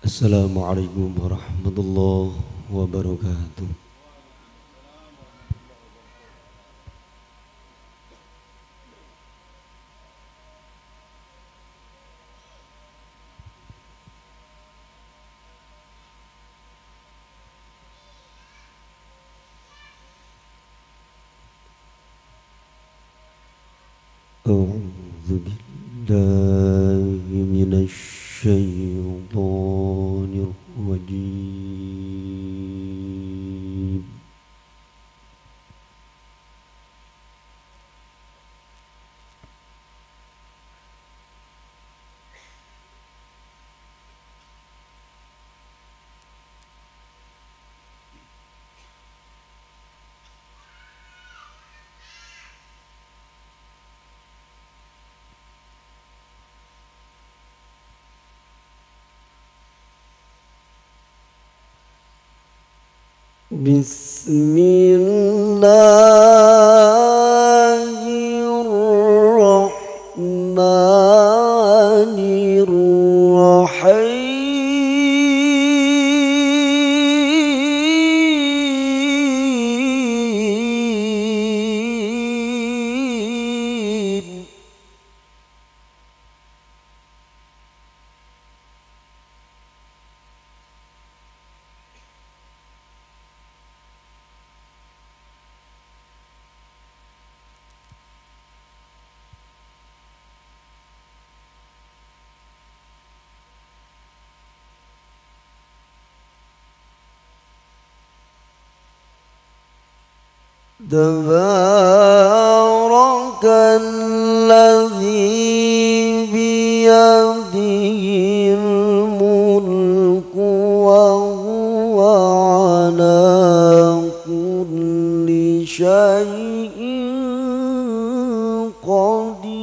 Assalamualaikum warahmatullahi wabarakatuh. أعوذ بالله من الشيطان الرجيم. بسم الله الرحمن الرحيم. تبارك الذي بيده الملك وهو على كل شيء قدير.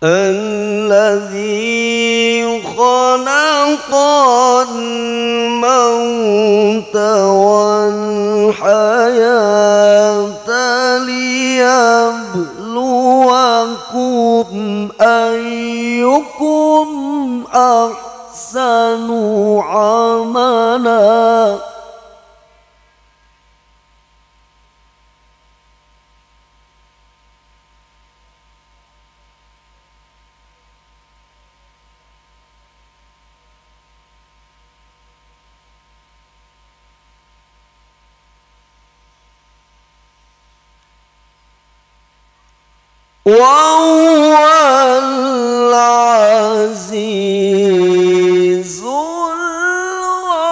الذي خلق الموت والحياة ليبلوكم أيكم أحسن عملا. وهو العزيز الغفور.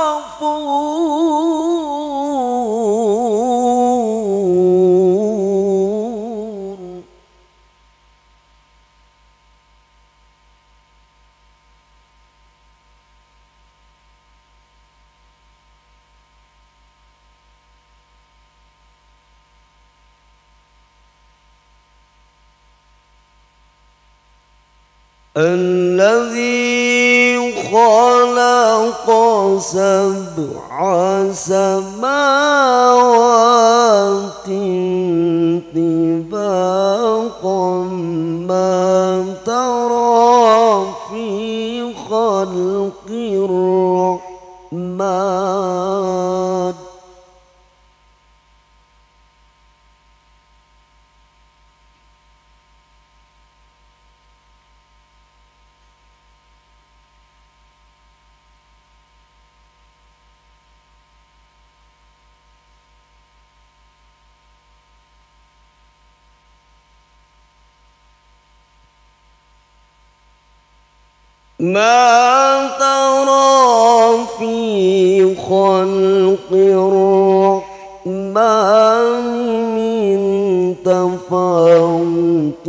الذي خلق سبع سماوات طباقا ما ترى في خلق الرحمن ما ترى في خلق الرحمن من تفاوت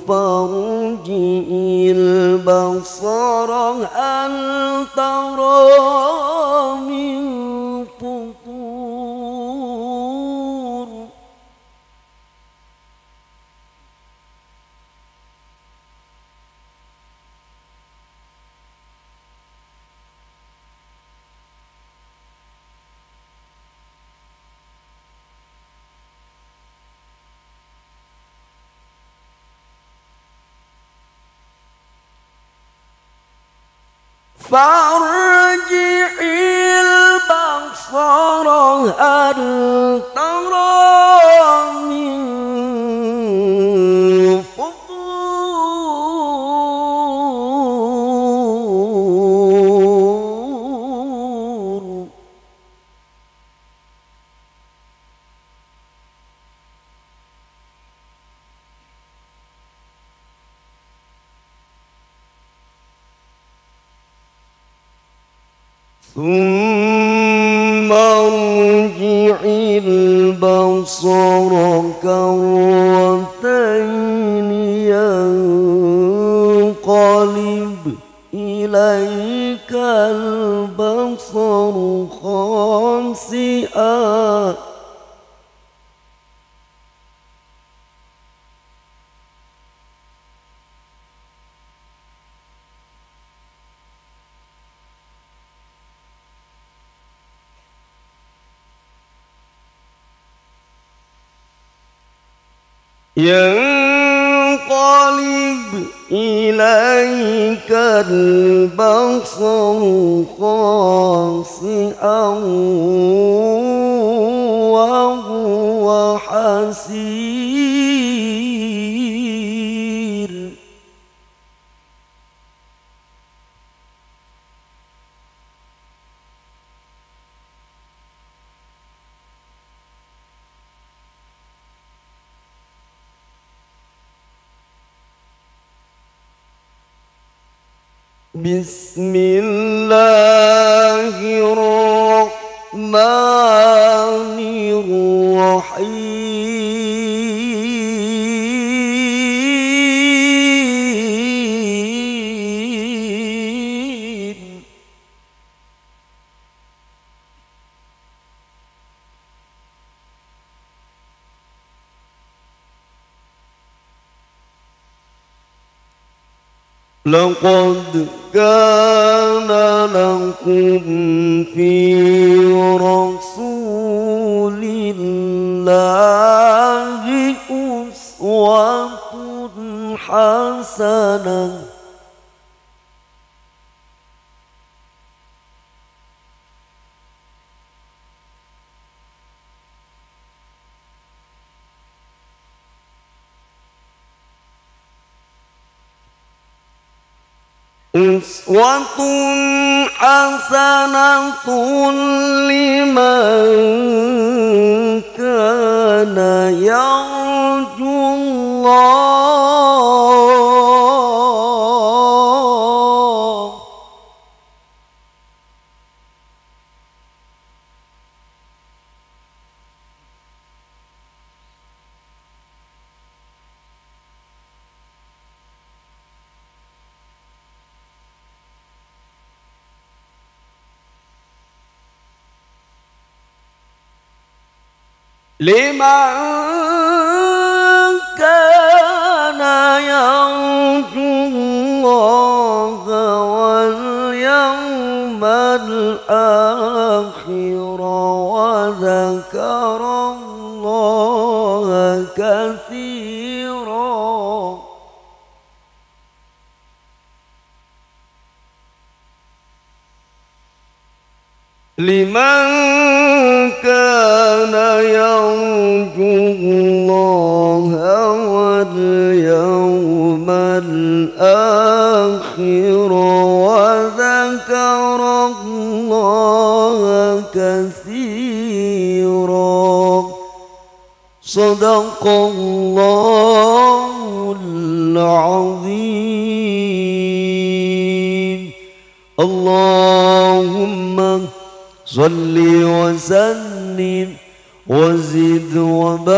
فارجع البصر هل ترى من فطور. فارجع البصر هل ترى من فطور ثم ارجع البصر كرتين ينقلب إليك البصر خاسئا ينقلب إليك البصر خاسئا وهو حسير بسم الله الرحمن الرحيم لقد كان لكم في رسول الله أسوة حسنة أسوة حسنة لمن كان يرجو الله لمن كان يرجو الله واليوم الآخر وذكر الله كثيرا لمن كان يرجو الله واليوم الآخر وذكر الله كثيرا صدق الله العظيم. اللهم صل وسلم وزد وبارك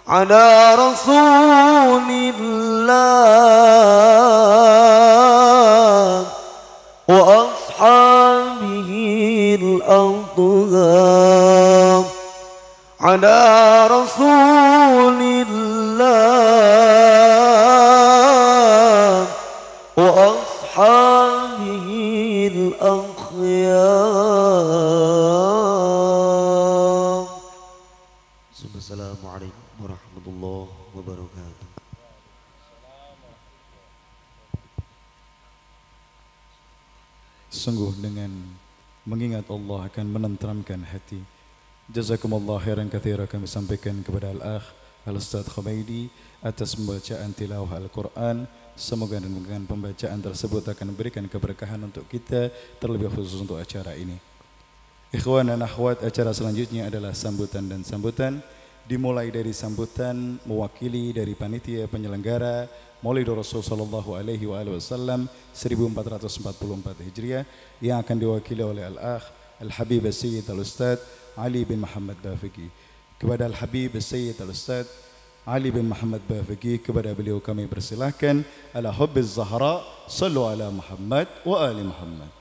على رسول الله وأصحابه الأطهار على رسول الله وأصحابه الأخيار. Assalamualaikum warahmatullahi wabarakatuh. Sungguh dengan mengingat Allah akan menenteramkan hati. Jazakumullah khairan katsira kami sampaikan kepada Al-Akh Al-Ustaz Khumaidi atas pembacaan tilawah Al-Quran. Semoga dengan pembacaan tersebut akan memberikan keberkahan untuk kita, terlebih khusus untuk acara ini. Ikhwan dan akhwat, acara selanjutnya adalah sambutan dan sambutan. Dimulai dari sambutan mewakili dari panitia penyelenggara Maulid Rasul sallallahu alaihi wasallam 1444 Hijriah yang akan diwakili oleh Al-Akh Al-Habib Sayyid Al-Ustaz Ali bin Muhammad Bafiki. Kepada Al-Habib Sayyid Al-Ustaz Ali bin Muhammad Bafiki, kepada beliau kami persilahkan. Ala hubbiz Zahra, sallu ala Muhammad wa ali Muhammad.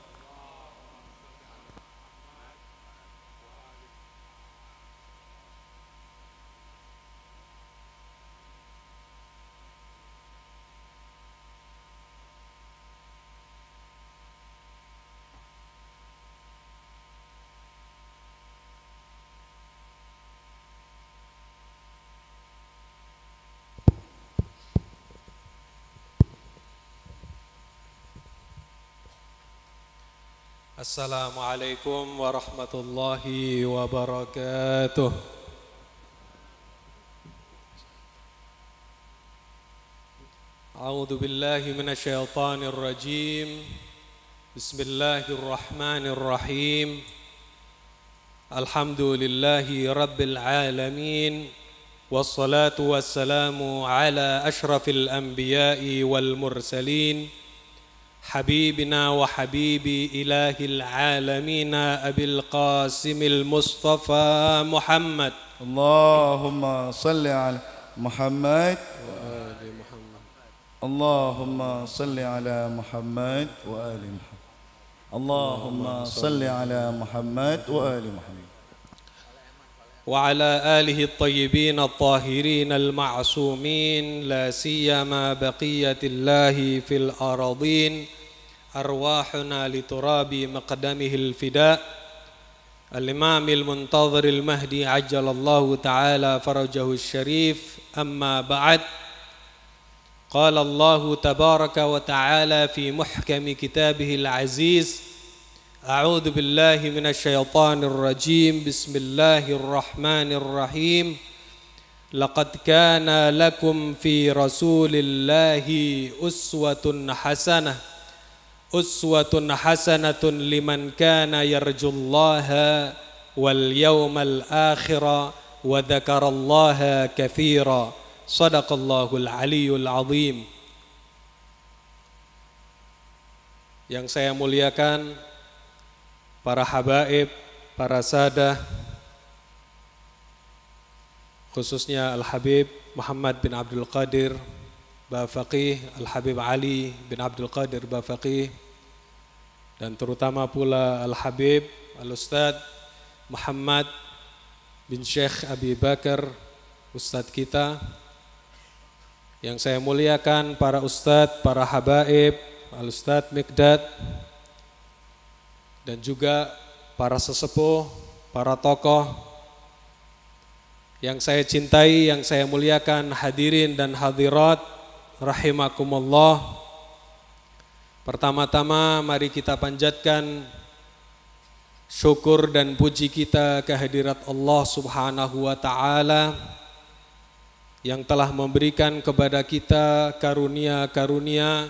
Assalamualaikum warahmatullahi wabarakatuh. A'udzu billahi minasyaitonir rajim. Bismillahirrahmanirrahim. Alhamdulillahi rabbil alamin. Wassalatu wassalamu ala asyrafil anbiya'i wal mursalin. حبيبنا وحبيب إله العالمين أبي القاسم المصطفى محمد اللهم صل على محمد وآل محمد اللهم صل على محمد وآل محمد اللهم صل على محمد وآل محمد وعلى آله الطيبين الطاهرين المعصومين لا سيما بقية الله في الأراضين أرواحنا لتراب مقدمه الفداء الإمام المنتظر المهدي عجل الله تعالى فرجه الشريف. أما بعد، قال الله تبارك وتعالى في محكم كتابه العزيز: أعوذ بالله من الشيطان الرجيم، بسم الله الرحمن الرحيم. لقد كان لكم في رسول الله أسوة حسنة لمن كان يرجو الله واليوم الآخر وذكر الله كثيرا. صدق الله العلي العظيم. Yang saya muliakan para habaib, para sadah, khususnya Al-Habib Muhammad bin Abdul Qadir Bafaqih, Al-Habib Ali bin Abdul Qadir Bafaqih, dan terutama pula Al-Habib Al-Ustadz Muhammad bin Syekh Abi Bakar, Ustadz kita. Yang saya muliakan para Ustadz, para habaib, Al-Ustadz Mikdad, dan juga para sesepuh, para tokoh yang saya cintai, yang saya muliakan, hadirin dan hadirat rahimakumullah. Pertama-tama mari kita panjatkan syukur dan puji kita kehadirat Allah Subhanahu wa taala yang telah memberikan kepada kita karunia-karunia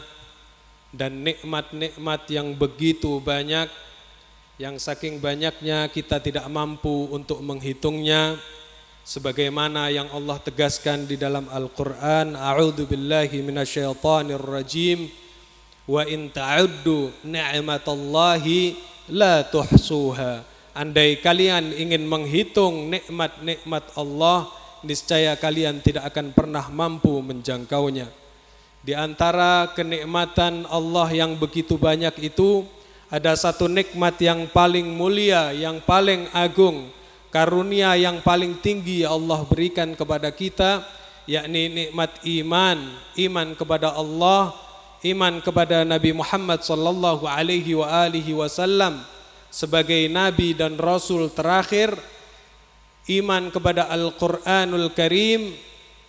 dan nikmat-nikmat yang begitu banyak, yang saking banyaknya kita tidak mampu untuk menghitungnya. Sebagaimana yang Allah tegaskan di dalam Al-Quran, A'udzu billahi minasyaitonir rajim, wa in ta'uddu ni'matallahi la tuhsuha. Andai kalian ingin menghitung nikmat-nikmat Allah, niscaya kalian tidak akan pernah mampu menjangkaunya. Di antara kenikmatan Allah yang begitu banyak itu, ada satu nikmat yang paling mulia, yang paling agung, karunia yang paling tinggi Allah berikan kepada kita, yakni nikmat iman. Iman kepada Allah, iman kepada Nabi Muhammad sallallahu alaihi wasallam sebagai nabi dan rasul terakhir, iman kepada Al-Qur'anul Karim,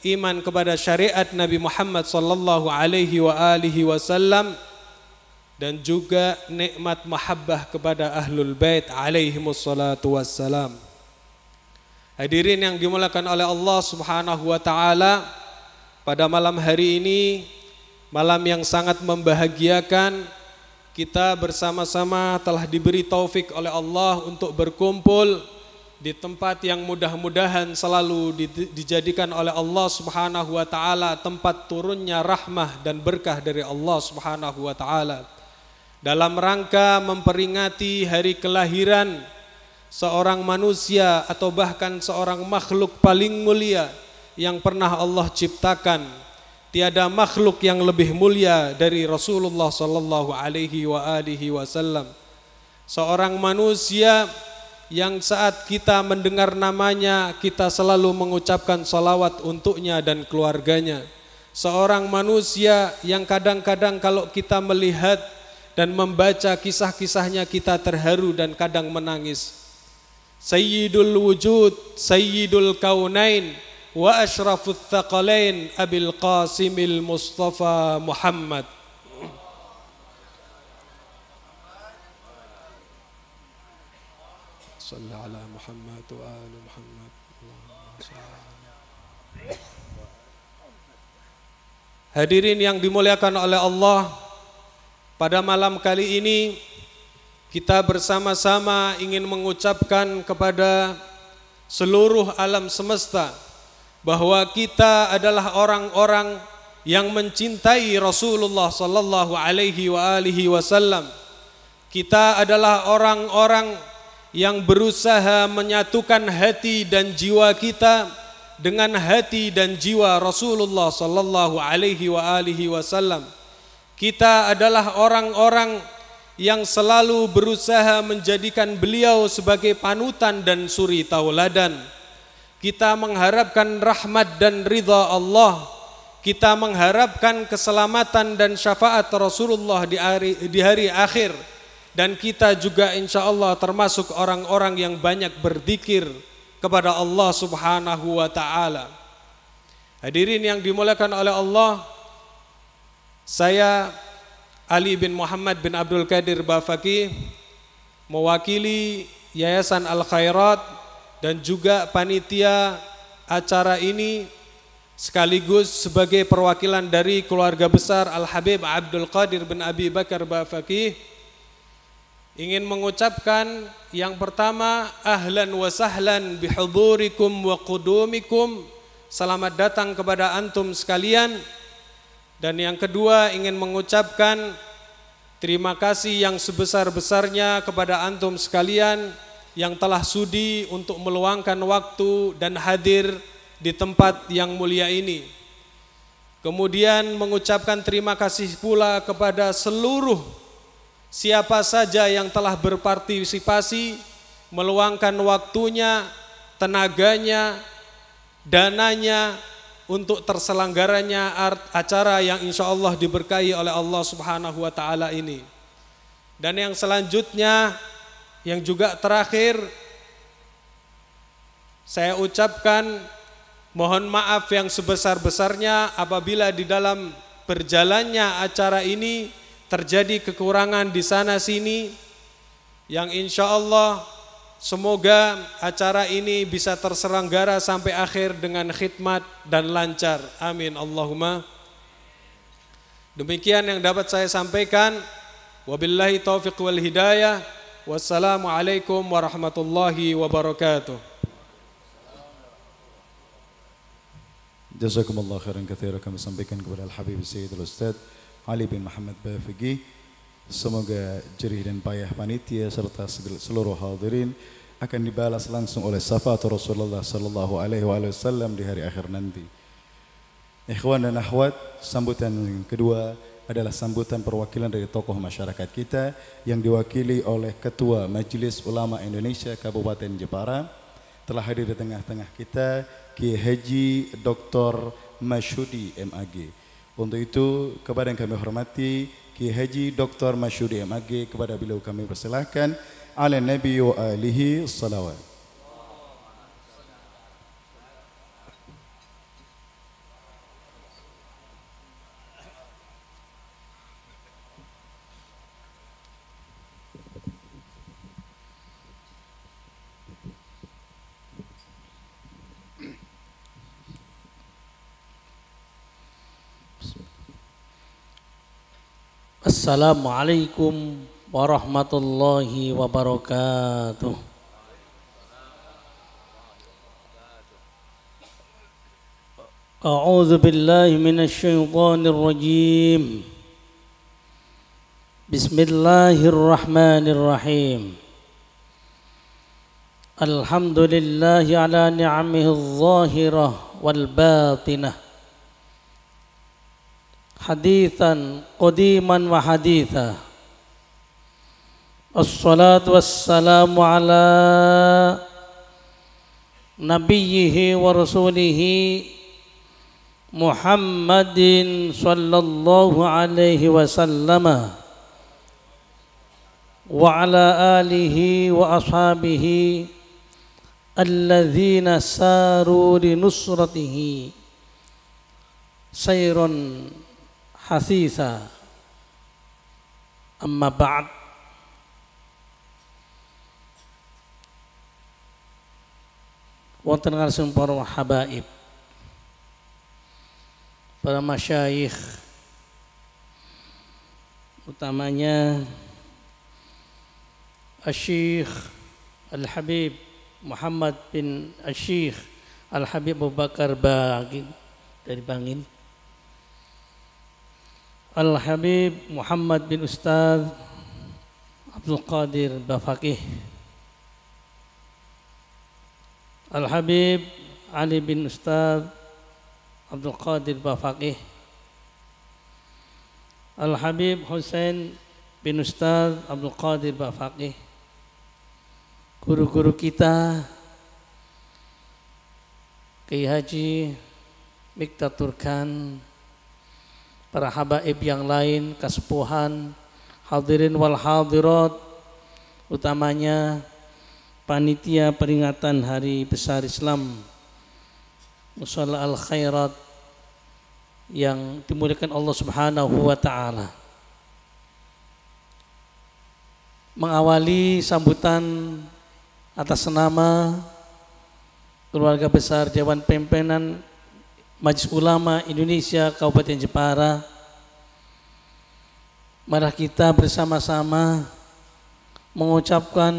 iman kepada syariat Nabi Muhammad sallallahu alaihi wasallam, dan juga nikmat mahabbah kepada Ahlul Bait alaihimus salatu wassalam. Hadirin yang dimuliakan oleh Allah Subhanahu wa taala, pada malam hari ini, malam yang sangat membahagiakan, kita bersama-sama telah diberi taufik oleh Allah untuk berkumpul di tempat yang mudah-mudahan selalu dijadikan oleh Allah Subhanahu wa taala tempat turunnya rahmah dan berkah dari Allah Subhanahu wa taala, dalam rangka memperingati hari kelahiran seorang manusia atau bahkan seorang makhluk paling mulia yang pernah Allah ciptakan. Tiada makhluk yang lebih mulia dari Rasulullah sallallahu alaihi wasallam. Seorang manusia yang saat kita mendengar namanya kita selalu mengucapkan salawat untuknya dan keluarganya. Seorang manusia yang kadang-kadang kalau kita melihat dan membaca kisah-kisahnya kita terharu dan kadang menangis. Sayyidul wujud, Sayyidul kaunain, wa asyrafut thaqalain, Abil Qasimil Mustafa Muhammad. Salli ala Muhammad wa ali Muhammad. Hadirin yang dimuliakan oleh Allah, pada malam kali ini kita bersama-sama ingin mengucapkan kepada seluruh alam semesta bahwa kita adalah orang-orang yang mencintai Rasulullah sallallahu alaihi wasallam. Kita adalah orang-orang yang berusaha menyatukan hati dan jiwa kita dengan hati dan jiwa Rasulullah sallallahu alaihi wasallam. Kita adalah orang-orang yang selalu berusaha menjadikan beliau sebagai panutan dan suri tauladan. Kita mengharapkan rahmat dan ridha Allah. Kita mengharapkan keselamatan dan syafaat Rasulullah di hari akhir. Dan kita juga insya Allah termasuk orang-orang yang banyak berzikir kepada Allah Subhanahu wa ta'ala. Hadirin yang dimuliakan oleh Allah, saya Ali bin Muhammad bin Abdul Qadir Bafaki mewakili Yayasan Al Khairat dan juga panitia acara ini sekaligus sebagai perwakilan dari keluarga besar Al Habib Abdul Qadir bin Abi Bakar Bafaki ingin mengucapkan yang pertama, ahlan wa sahlan bihudurikum wa qudumikum, selamat datang kepada antum sekalian. Dan yang kedua ingin mengucapkan terima kasih yang sebesar-besarnya kepada antum sekalian yang telah sudi untuk meluangkan waktu dan hadir di tempat yang mulia ini. Kemudian mengucapkan terima kasih pula kepada seluruh siapa saja yang telah berpartisipasi, meluangkan waktunya, tenaganya, dananya untuk terselenggaranya acara yang insya Allah diberkahi oleh Allah Subhanahu wa ta'ala ini. Dan yang selanjutnya, yang juga terakhir, saya ucapkan mohon maaf yang sebesar-besarnya apabila di dalam berjalannya acara ini terjadi kekurangan di sana sini, yang insya Allah semoga acara ini bisa terselenggara sampai akhir dengan khidmat dan lancar. Amin Allahumma. Demikian yang dapat saya sampaikan. Wabillahi taufiq wal hidayah. Wassalamualaikum warahmatullahi wabarakatuh. Jazakumullah khairan katsira, kami sampaikan kepada Al-Habib Sayyidul Ustaz Ali bin Muhammad Bafaki. Semoga jerih dan payah panitia serta seluruh hadirin akan dibalas langsung oleh syafaat Rasulullah sallallahu alaihi wasallam di hari akhir nanti. Ikhwan dan akhwat, sambutan yang kedua adalah sambutan perwakilan dari tokoh masyarakat kita yang diwakili oleh Ketua Majelis Ulama Indonesia Kabupaten Jepara. Telah hadir di tengah-tengah kita Kiai Haji Dr. Masyudi MAG. Untuk itu kepada yang kami hormati Kiai Haji Dr. Masyudi MAG, kepada beliau kami persilahkan ala nabi wa alihi salawat. Assalamualaikum warahmatullahi wabarakatuh. A'udzu billahi minasy syaithanir rajim. Bismillahirrahmanirrahim. Alhamdulillahi ala ni'amihi adh-dhahirah wal batinah. Hadithan qadiman wa haditha. Assalatu wassalamu ala nabiyyihi wa rasulihi Muhammadin sallallahu alaihi wasallam wa ala alihi wa ashabihi alladzina saru li nusratihi sayrun hasisa. Amma ba'd. Wonten ngarsa para habaib, para masyayikh, utamanya Asy-Syaikh Al-Habib Muhammad bin Asy-Syaikh Al-Habib Abu Bakar Baqi dari Bangil, Al-Habib Muhammad bin Ustaz Abdul Qadir Bafaqih, Al-Habib Ali bin Ustaz Abdul Qadir Bafaqih, Al-Habib Husain bin Ustaz Abdul Qadir Bafaqih, guru-guru kita, Kiai Haji Miktat Turkan, para habaib yang lain, kesepuhan, hadirin wal hadirat, utamanya panitia peringatan Hari Besar Islam Musalla Al Khairat yang dimuliakan Allah Subhanahu wa taala. Mengawali sambutan atas nama keluarga besar Dewan Pimpinan Majelis Ulama Indonesia Kabupaten Jepara, mari kita bersama-sama mengucapkan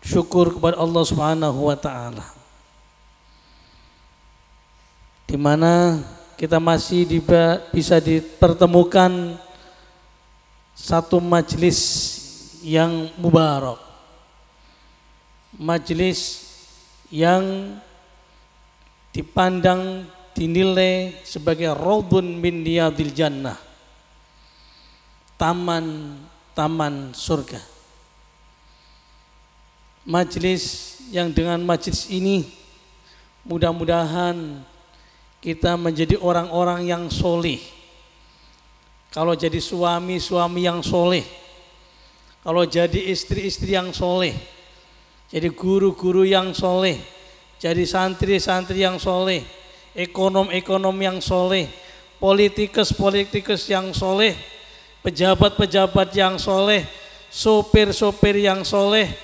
syukur kepada Allah Subhanahu wa taala, di mana kita masih bisa dipertemukan satu majelis yang mubarak, majelis yang dipandang, dinilai sebagai raudhun min riyadil jannah, taman-taman surga. Majelis yang dengan majelis ini mudah-mudahan kita menjadi orang-orang yang soleh. Kalau jadi suami-suami yang soleh, kalau jadi istri-istri yang soleh, jadi guru-guru yang soleh, jadi santri-santri yang soleh, ekonom-ekonom yang soleh, politikus-politikus yang soleh, pejabat-pejabat yang soleh, sopir-sopir yang soleh,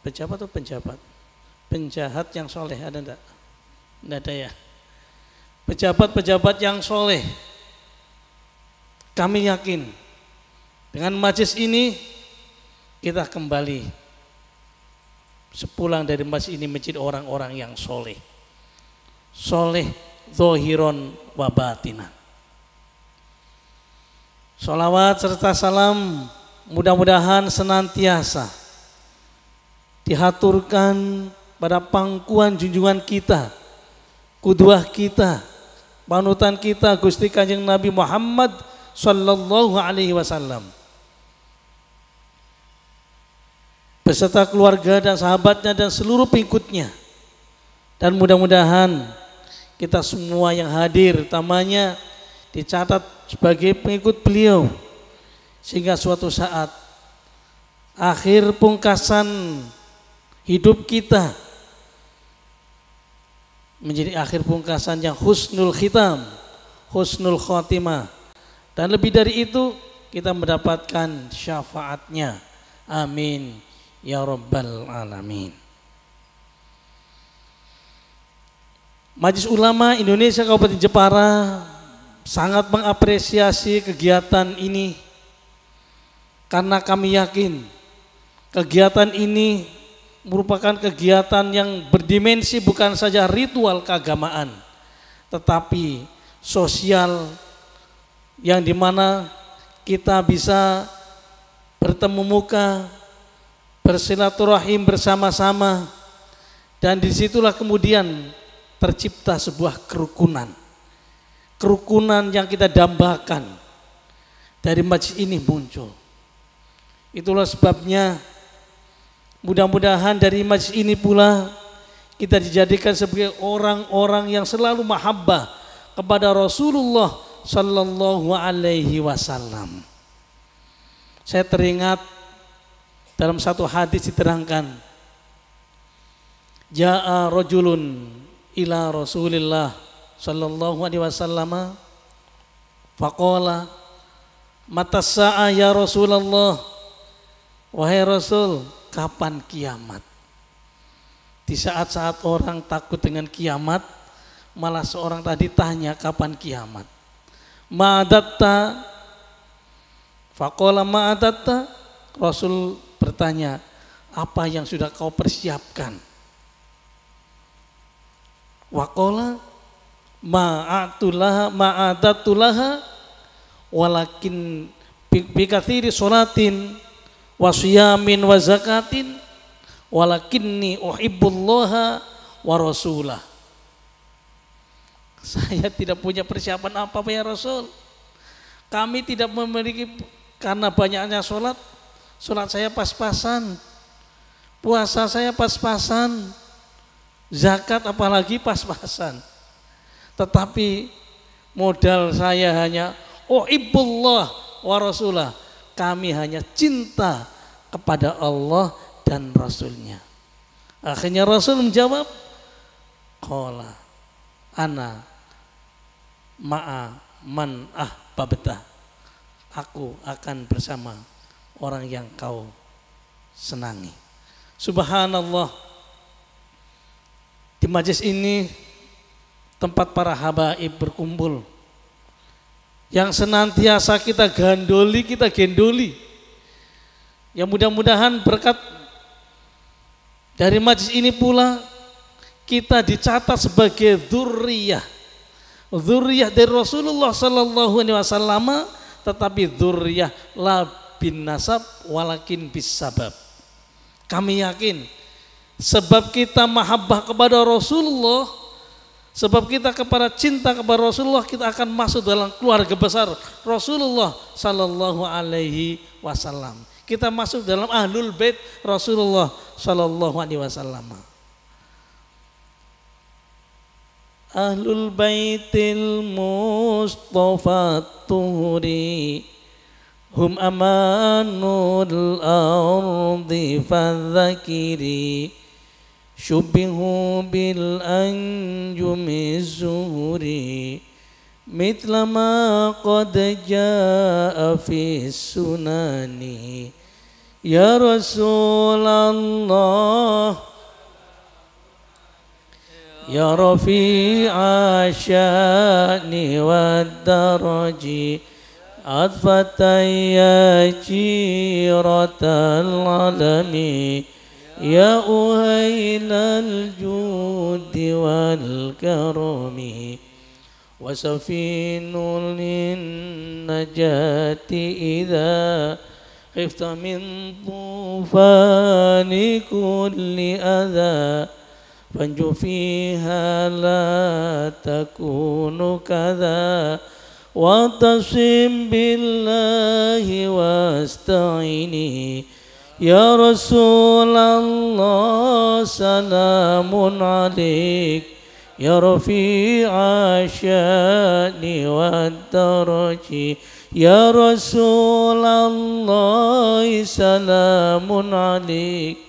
pejabat atau penjabat? Penjahat yang soleh ada enggak? Enggak ada ya. Pejabat-pejabat yang soleh, kami yakin dengan majelis ini kita kembali sepulang dari masjid ini menjadi orang-orang yang soleh, soleh zohiron wa batinan. Sholawat serta salam mudah-mudahan senantiasa dihaturkan pada pangkuan junjungan kita, qudwah kita, panutan kita, Gusti Kanjeng Nabi Muhammad sallallahu alaihi wasallam, beserta keluarga dan sahabatnya dan seluruh pengikutnya. Dan mudah-mudahan kita semua yang hadir utamanya dicatat sebagai pengikut beliau, sehingga suatu saat akhir pungkasan hidup kita menjadi akhir pungkasan yang husnul khitam, husnul khotimah, dan lebih dari itu kita mendapatkan syafaatnya. Amin ya rabbal alamin. Majelis Ulama Indonesia Kabupaten Jepara sangat mengapresiasi kegiatan ini karena kami yakin kegiatan ini merupakan kegiatan yang berdimensi bukan saja ritual keagamaan, tetapi sosial yang dimana kita bisa bertemu muka, bersilaturahim bersama-sama, dan disitulah kemudian tercipta sebuah kerukunan yang kita dambakan dari majlis ini muncul. Itulah sebabnya mudah-mudahan dari majlis ini pula kita dijadikan sebagai orang-orang yang selalu mahabbah kepada Rasulullah Sallallahu Alaihi Wasallam. Saya teringat dalam satu hadis diterangkan, Ja'a rajulun ila Rasulillah Sallallahu Alaihi Wasallam faqala mata sa'a ya Rasulullah, wahai Rasul, kapan kiamat? Di saat-saat orang takut dengan kiamat, malah seorang tadi tanya kapan kiamat. Ma'adatta, faqala ma'adatta, Rasul bertanya, apa yang sudah kau persiapkan? Waqala ma'adatulaha walakin bikathiri sholatin wa siyamin wa zakatin walakinni uhibbullaha wa rasulah. Saya tidak punya persiapan apa ya Rasul. Kami tidak memiliki, karena banyaknya sholat saya pas-pasan, puasa saya pas-pasan, zakat apalagi pas-pasan. Tetapi modal saya hanya uhibullah wa rasulah. Kami hanya cinta kepada Allah dan Rasulnya. Akhirnya Rasul menjawab, qala ana ma'a man ahbabta. Aku akan bersama orang yang kau senangi. Subhanallah. Di majelis ini tempat para habaib berkumpul, yang senantiasa kita gandoli, kita gendoli. Yang mudah-mudahan berkat dari majelis ini pula kita dicatat sebagai dzurriyyah dari Rasulullah Sallallahu Alaihi Wasallam, tetapi dzurriyyah la bin nasab walakin bis sabab. Kami yakin sebab kita mahabbah kepada Rasulullah, sebab kita kepada cinta kepada Rasulullah, kita akan masuk dalam keluarga besar Rasulullah Sallallahu Alaihi Wasallam. Kita masuk dalam ahlul bait Rasulullah Sallallahu Alaihi Wasallam. Ahlul baitil Mustafa tuhri hum amanul ardi fadzakiri syubbihu bil anjumi zuhri mithla ma qad jaa fi sunani ya Rasulullah ya rafi'a sya'ni wad daraji adfatan ya jiratal alami ya uhailal judi wal karami wa safinul najati idha khifta min tufani kulli adha fanju fiha la takunu kadha wa tasim billahi wasta'ini ya Rasulullah salamun alaik ya rafi'a sya'ni wa daraji ya Rasulullah salamun alaik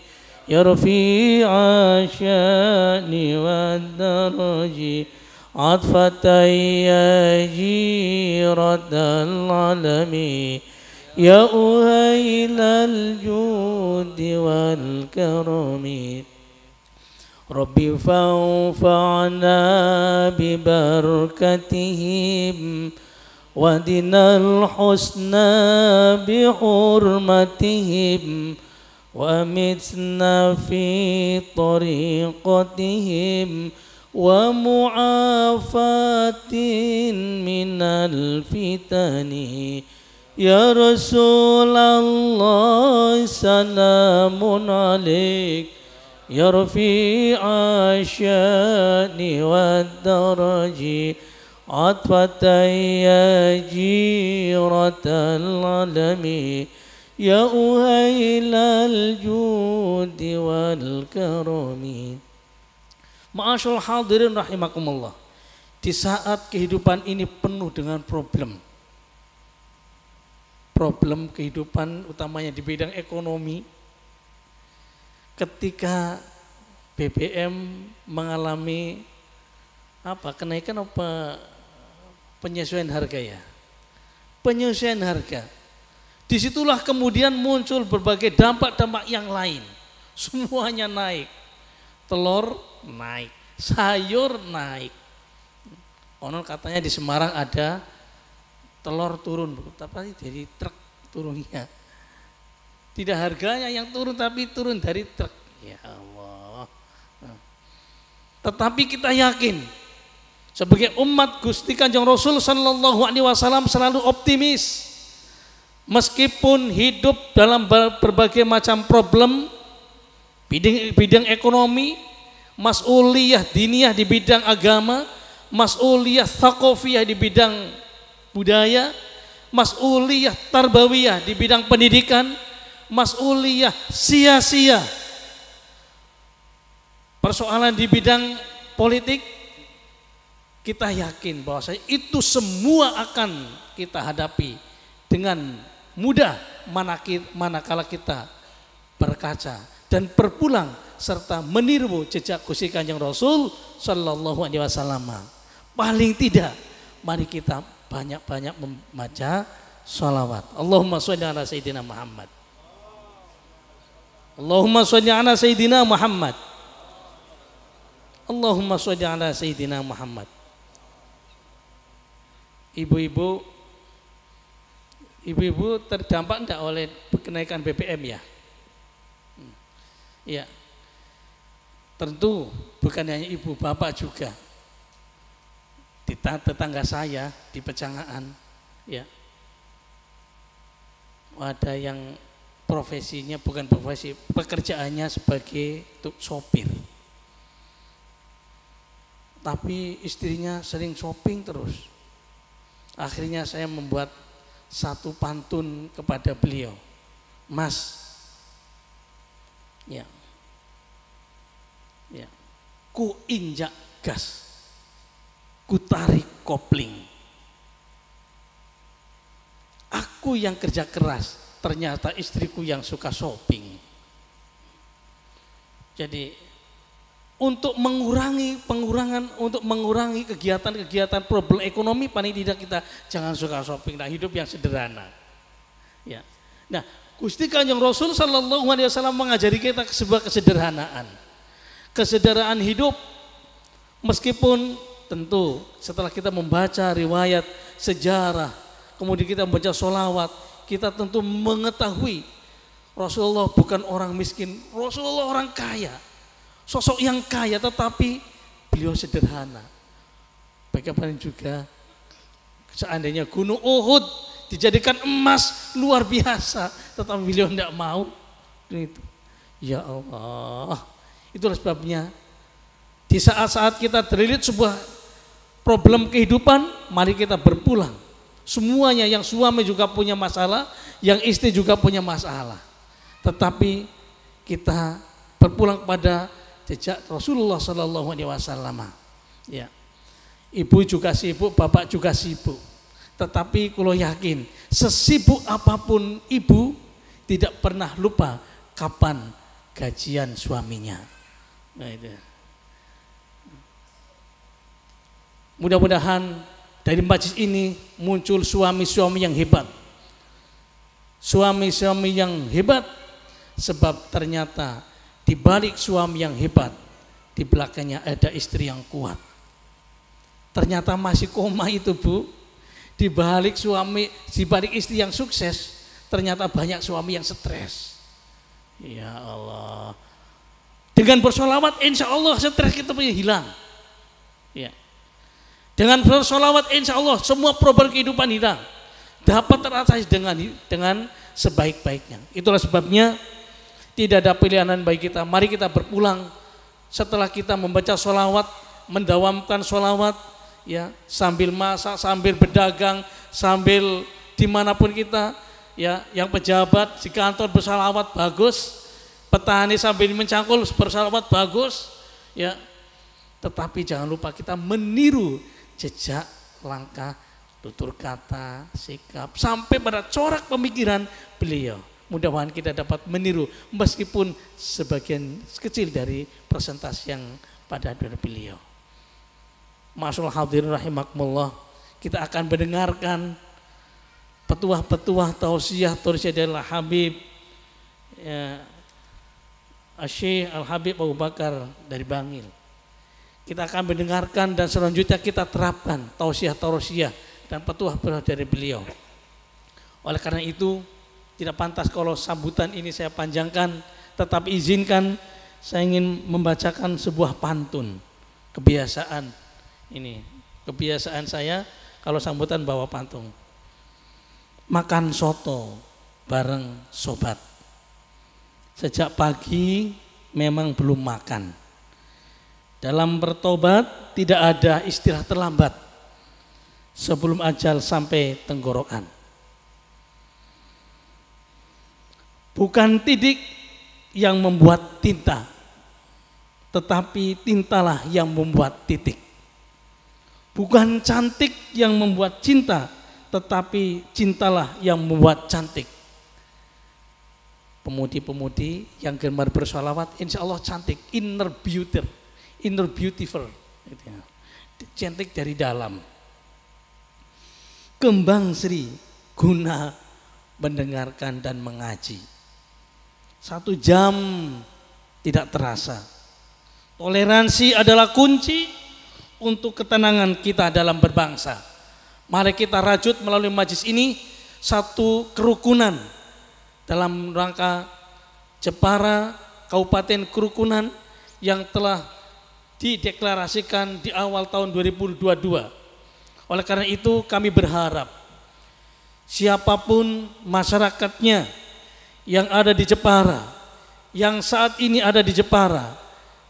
ya rafi'a sya'ni wa daraji adfatan ya jiratal alami ya uhailal judi wal karami Rabbi fa'anfa'na bibarakatihim wadinal husna bihurmatihim wa amitna fi tariqatihim wa mu'afatin minal fitani ya Rasulullah salamun alaik ya rafi'a sya'ni wa daraji atfatai ya jiratal alami ya uhailal judi wal karami. Ma'asyarul hadirin rahimakumullah, di saat kehidupan ini penuh dengan problem kehidupan utamanya di bidang ekonomi, ketika BBM mengalami kenaikan penyesuaian harga ya, penyesuaian harga. Disitulah kemudian muncul berbagai dampak-dampak yang lain, semuanya naik, telur naik, sayur naik. Konon katanya di Semarang ada telur turun, tapi dari truk turunnya. Tidak harganya yang turun, tapi turun dari truk. Ya Allah. Tetapi kita yakin sebagai umat Gusti Kanjeng Rasul sallallahu alaihi wasallam selalu optimis. Meskipun hidup dalam berbagai macam problem, bidang ekonomi, mas'uliyah diniyah di bidang agama, mas'uliyah thaqafiyah di bidang budaya, mas'uliyah tarbawiyah di bidang pendidikan, mas'uliyah sia-sia, persoalan di bidang politik, kita yakin bahwa itu semua akan kita hadapi dengan mudah manakala kita berkaca dan berpulang serta meniru jejak Gusti Kanjeng Rasul sallallahu alaihi wasallam. Paling tidak mari kita banyak-banyak membaca sholawat. Allahumma sholli ala sayyidina Muhammad. Allahumma sholli ala sayyidina Muhammad. Allahumma sholli ala sayyidina Muhammad. Ibu-ibu terdampak enggak oleh kenaikan BBM ya? Ya. Tentu bukan hanya ibu, bapak juga. Tetangga saya di Pecangaan ya. Ada yang profesinya bukan profesi, pekerjaannya sebagai sopir. Tapi istrinya sering shopping terus. Akhirnya saya membuat satu pantun kepada beliau. Mas, ya, ku injak gas, ku tarik kopling. Aku yang kerja keras, ternyata istriku yang suka shopping. Jadi untuk mengurangi kegiatan-kegiatan problem ekonomi, paling tidak kita jangan suka shopping, nah hidup yang sederhana. Ya. Nah, Gusti Kanjeng Rasul sallallahu alaihi wasallam mengajari kita sebuah kesederhanaan. Kesederhanaan hidup, meskipun tentu setelah kita membaca riwayat sejarah, kemudian kita membaca sholawat, kita tentu mengetahui Rasulullah bukan orang miskin, Rasulullah orang kaya. Sosok yang kaya, tetapi beliau sederhana. Bagaimana juga seandainya gunung Uhud dijadikan emas luar biasa, tetapi beliau tidak mau. Itu. Ya Allah, itulah sebabnya di saat-saat kita terlilit sebuah problem kehidupan, mari kita berpulang. Semuanya, yang suami juga punya masalah, yang istri juga punya masalah. Tetapi kita berpulang kepada jejak Rasulullah sallallahu alaihi wasallam. Ya. Ibu juga sibuk, bapak juga sibuk. Tetapi kalau yakin, sesibuk apapun ibu tidak pernah lupa kapan gajian suaminya. Nah, itu. Mudah-mudahan dari majlis ini muncul suami-suami yang hebat. Suami-suami yang hebat, sebab ternyata di balik suami yang hebat, di belakangnya ada istri yang kuat. Ternyata masih koma itu, Bu. Di balik istri yang sukses, ternyata banyak suami yang stres. Ya Allah. Dengan bersolawat insya Allah stres kita punya hilang. Ya. Dengan bersolawat insya Allah semua problem kehidupan hilang. Dapat teratasi dengan sebaik-baiknya. Itulah sebabnya tidak ada pilihan lain bagi kita. Mari kita berpulang setelah kita membaca solawat, mendawamkan solawat, ya, sambil masak, sambil berdagang, sambil dimanapun kita, ya, yang pejabat di kantor bersolawat bagus, petani sambil mencangkul bersolawat bagus, ya. Tetapi jangan lupa kita meniru jejak langkah, tutur kata, sikap, sampai pada corak pemikiran beliau. Mudah-mudahan kita dapat meniru meskipun sebagian kecil dari presentasi yang pada beliau. Ma'asyiral hadirin rahimakumullah, kita akan mendengarkan petuah-petuah tausiah dari Habib, ya, Syekh Al-Habib Abu Bakar dari Bangil. Kita akan mendengarkan dan selanjutnya kita terapkan tausiah dan petuah-petuah dari beliau. Oleh karena itu tidak pantas kalau sambutan ini saya panjangkan, tetapi izinkan saya ingin membacakan sebuah pantun. Kebiasaan saya kalau sambutan bawa pantun. Makan soto bareng sobat. Sejak pagi memang belum makan. Dalam bertobat tidak ada istilah terlambat sebelum ajal sampai tenggorokan. Bukan titik yang membuat tinta, tetapi tintalah yang membuat titik. Bukan cantik yang membuat cinta, tetapi cintalah yang membuat cantik. Pemudi-pemudi yang gemar bersolawat insya Allah cantik, inner beautiful, cantik dari dalam. Kembang Sri guna mendengarkan dan mengaji. 1 jam tidak terasa. Toleransi adalah kunci untuk ketenangan kita dalam berbangsa. Mari kita rajut melalui majlis ini satu kerukunan dalam rangka Jepara Kabupaten Kerukunan yang telah dideklarasikan di awal tahun 2022. Oleh karena itu kami berharap siapapun masyarakatnya yang ada di Jepara, yang saat ini ada di Jepara,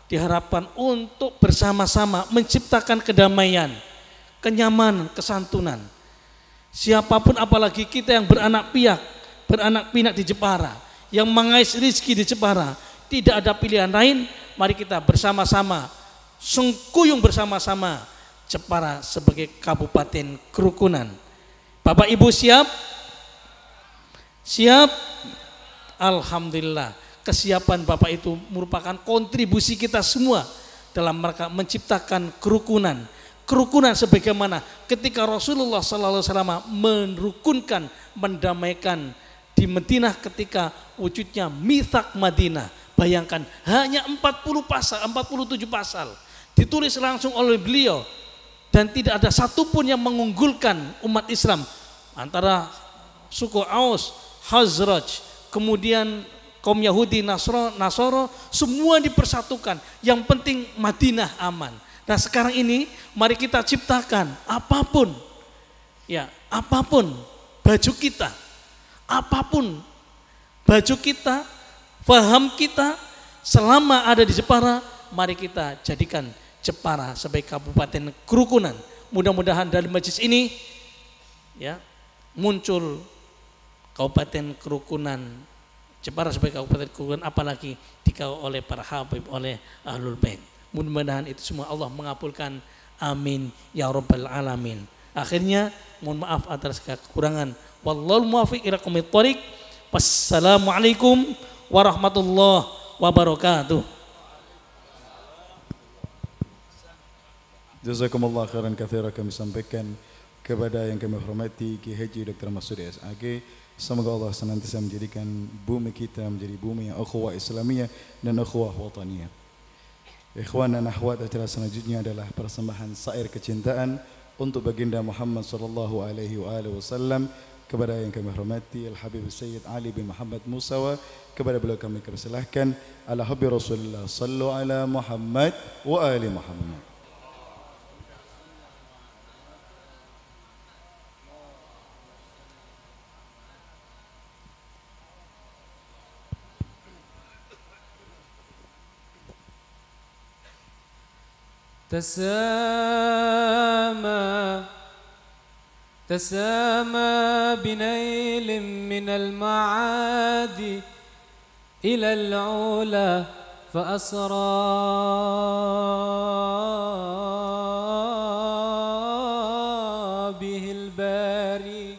diharapkan untuk bersama-sama menciptakan kedamaian, kenyamanan, kesantunan. Siapapun apalagi kita yang beranak pinak di Jepara, yang mengais rezeki di Jepara, tidak ada pilihan lain, mari kita bersama-sama sengkuyung bersama-sama Jepara sebagai Kabupaten Kerukunan. Bapak Ibu siap? Siap? Alhamdulillah, kesiapan Bapak itu merupakan kontribusi kita semua dalam mereka menciptakan kerukunan. Kerukunan sebagaimana ketika Rasulullah SAW merukunkan, mendamaikan di Madinah ketika wujudnya Mitsaq Madinah. Bayangkan hanya 47 pasal ditulis langsung oleh beliau dan tidak ada satupun yang mengunggulkan umat Islam antara suku Aus, Khazraj, kemudian kaum Yahudi, Nasoro, semua dipersatukan. Yang penting Madinah aman. Nah sekarang ini mari kita ciptakan apapun, ya apapun baju kita, apapun baju kita, faham kita, selama ada di Jepara, mari kita jadikan Jepara sebagai Kabupaten Kerukunan. Mudah-mudahan dari majlis ini ya muncul Kabupaten Kerukunan Jepara sebagai Kabupaten Kerukunan, apalagi dikawal oleh para habib, oleh Ahlul Bait. Mudah-mudahan itu semua Allah mengabulkan. Amin ya rabbal alamin. Akhirnya mohon maaf atas segala kekurangan. Wallahul muwaffiq ila aqwamit thoriq. Wassalamualaikum warahmatullahi wabarakatuh. Jazakumullah khairan katsira, kami sampaikan kepada yang kami hormati Ki Haji Dr. Masudi SAG. Semoga Allah senantiasa menjadikan bumi kita menjadi bumi yang ukhuwah Islamiyah dan ukhuwah wataniyah. Ikhwan dan akhwat, acara selanjutnya adalah persembahan syair kecintaan untuk baginda Muhammad sallallahu alaihi wasallam kepada yang kami hormati Al-Habib Sayyid Ali bin Muhammad Musawa. Kepada beliau kami persilahkan, ala habbi Rasulullah sallu ala Muhammad wa ali Muhammad. تسامى بنيل من المعادي إلى العلا فأسرى به الباري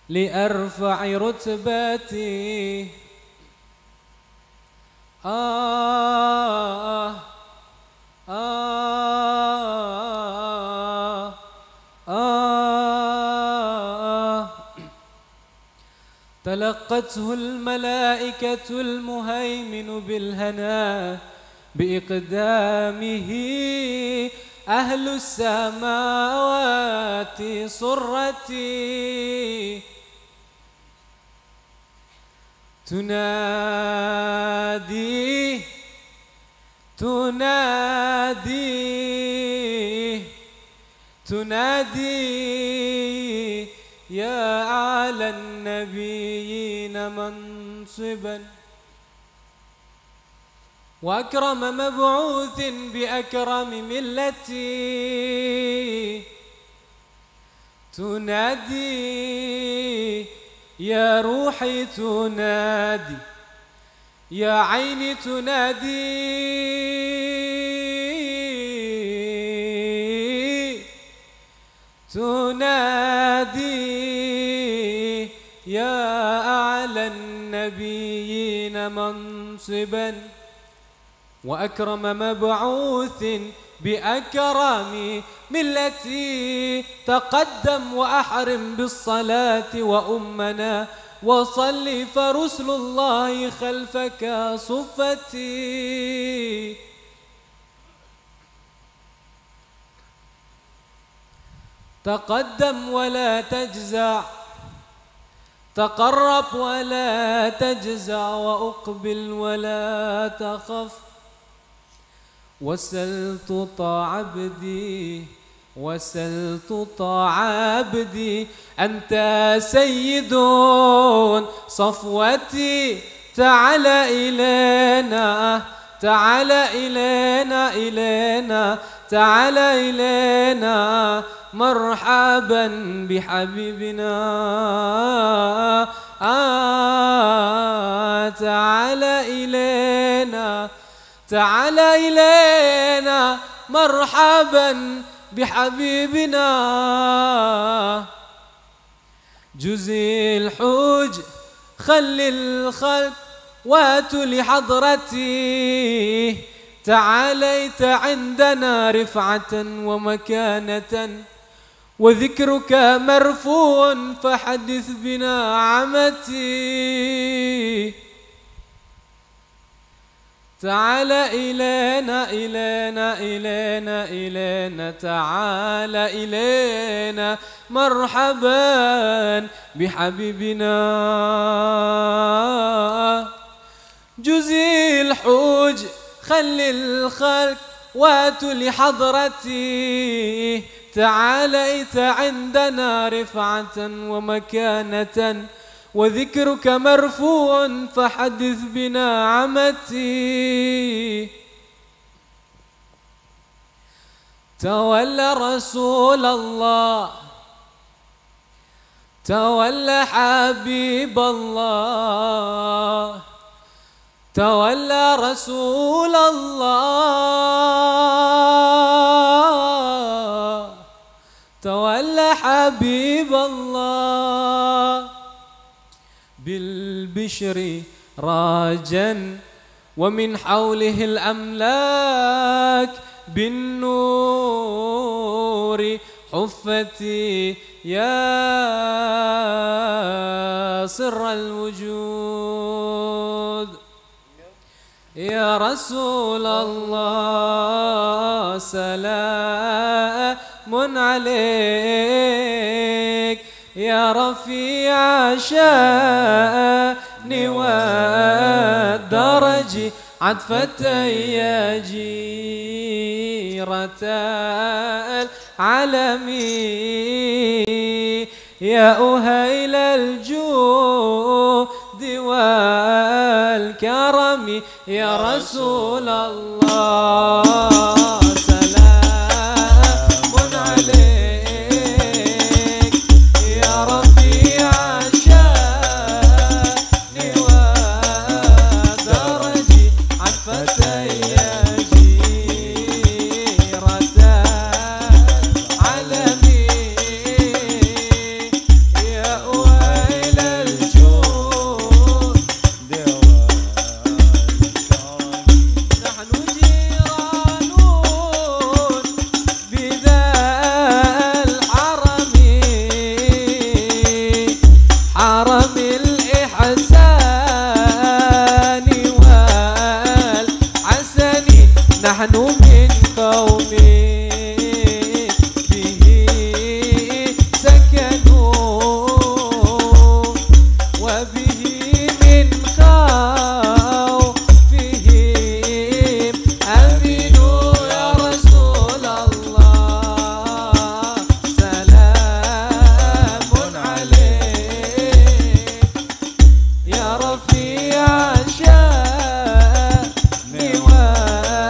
لأرفع رتبتي تلقته الملائكة المهيمن بالهنا بإقدامه أهل السماوات صرتي تنادي يا أعلى النبيين منصبا وأكرم مبعوث بأكرم ملتي تنادي يا روحي تنادي يا عيني تنادي يا أعلى النبيين منصبا وأكرم مبعوث بأكرم ملتي تقدم وأحرم بالصلاة وأمنا وصل فرسل الله خلفك صفتي تقدم ولا تجزع تقرب ولا تجزع وأقبل ولا تخف وسل تطاع عبدي وسل تطاع عبدي أنت سيد صفوتي تعال إلينا تعال إلينا تعال إلينا مرحبا بحبيبنا تعال إلينا تعال إلينا مرحبا بحبيبنا جزي الحوج خلي الخلق واتوا لحضرتي تعاليت عندنا رفعة ومكانة وذكرك مرفوع فحدث بنا عمتي تعال إلينا إلينا إلينا إلينا تعال إلينا مرحبا بحبيبنا جزي الحوج خلي الخلق واتوا لحضرتي تعاليت عندنا رفعة ومكانة وذكرك مرفوع فحدث بنا عمتي تولى رسول الله تولى حبيب الله تولى رسول الله تولى حبيب الله بالبشر راجا ومن حوله الأملاك بالنور حفتي يا سر الوجود يا رسول الله سلام عليك يا رفيع شأن والدرج عطفتي يا جيرة العالم يا أهيل الجود والكرم يا رسول الله سلام عليك يا رفيع الشأن والدرج عطفتي يا جيرة العالم يا أهيل الجود نحن جيرانون بذا الحرم حرم الإحسان والحسن نحن من قوم به سكنوا وبه من خوفهم أمنوا يا رسول الله سلام عليك يا رفيع الشأن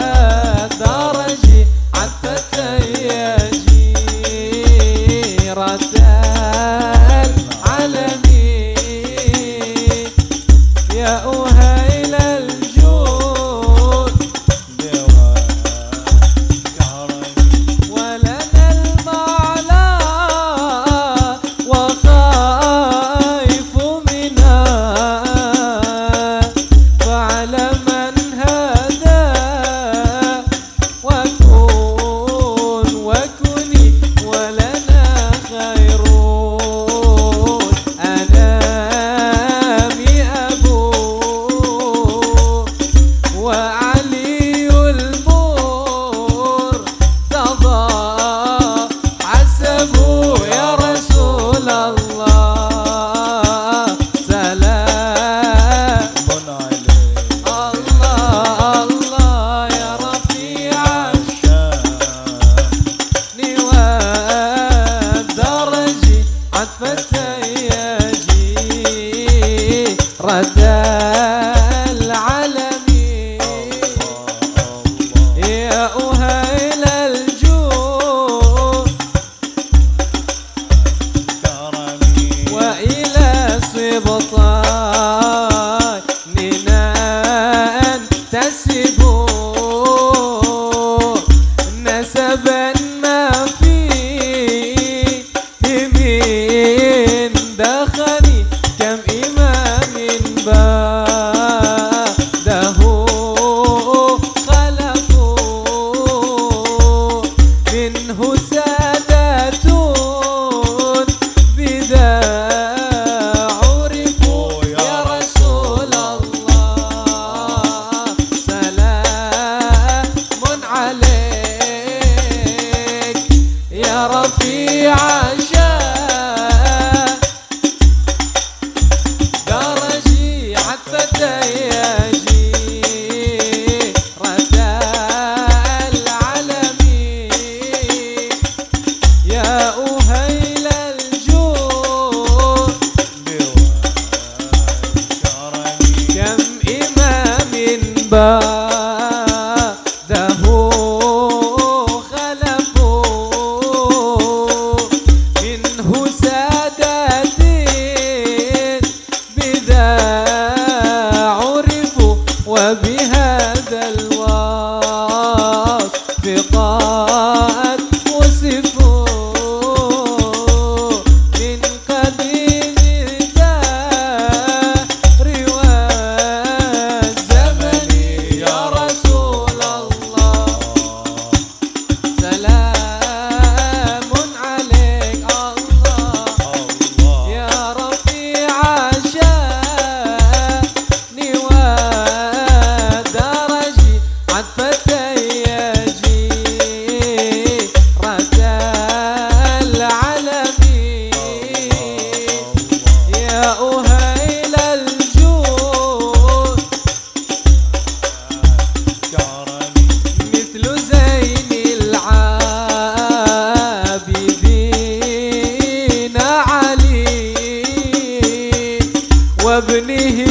والدرج عطفتي يا جيرة العالم يا أهيل الجود ولنا المعلى وخائف منها فعلى من هدى وكن وكني ولنا خير الأنام أبوه وعلي المرتضى حسبه يا رسول الله سلام الله الله يا رفيع الشأن والدرج عطفتي يا جيرة العالم يا أهيل الجود وإلى سبطان ننتسب نسبا ما فيه من دخل كم إمام وابنه